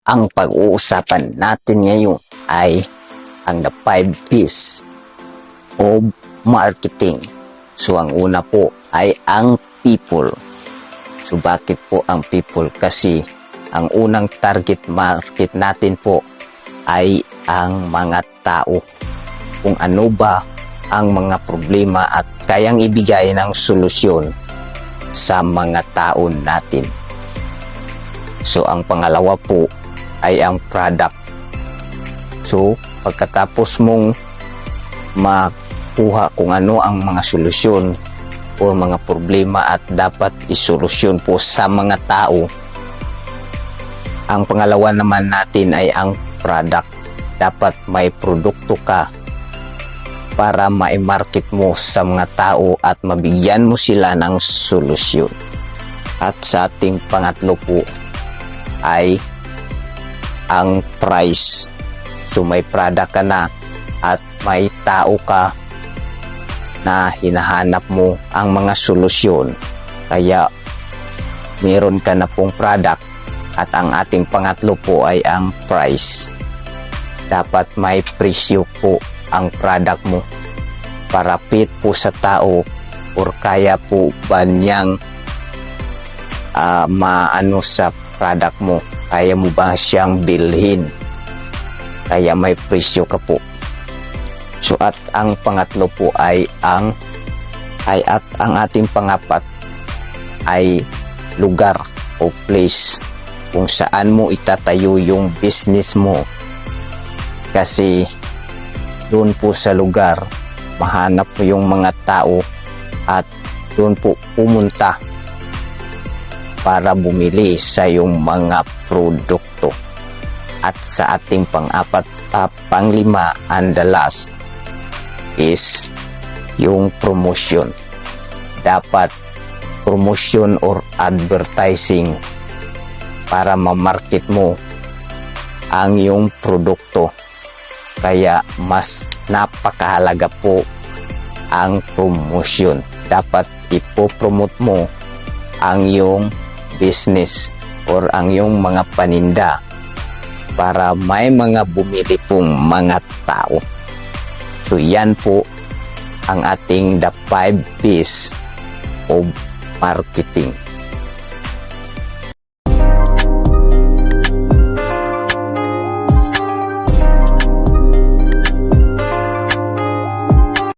Ang pag-uusapan natin ngayon ay ang the 5 P's of marketing. So ang una po ay ang people. So bakit po ang people? Kasi ang unang target market natin po ay ang mga tao. Kung ano ba ang mga problema at kayang ibigay ng solusyon sa mga tao natin. So ang pangalawa po ay ang product. So pagkatapos mong makuha kung ano ang mga solusyon o mga problema at dapat isolusyon po sa mga tao, ang pangalawa naman natin ay ang product. Dapat may produkto ka para ma-market mo sa mga tao at mabigyan mo sila ng solusyon. At sa ating pangatlo po ay ang price. So may product ka na at may tao ka na hinahanap mo ang mga solusyon. Kaya meron ka na pong product at ang ating pangatlo po ay ang price. Dapat may presyo po ang product mo para fit po sa tao or kaya po ba niyang maano sa product mo. Kaya mo ba siyang bilhin? Kaya may presyo ka po. So at ang pangatlo po ay ang ating pangapat ay lugar o place kung saan mo itatayo yung business mo. Kasi doon po sa lugar mahanap mo yung mga tao at doon po pumunta para bumili sa iyong mga produkto. At sa ating panglima and the last is yung promotion. Dapat promotion or advertising para ma-market mo ang iyong produkto. Kaya mas napakahalaga po ang promotion. Dapat ipopromote mo ang iyong business or ang iyong mga paninda para may mga bumili pong mga tao. So yan po ang ating the 5 P's of marketing.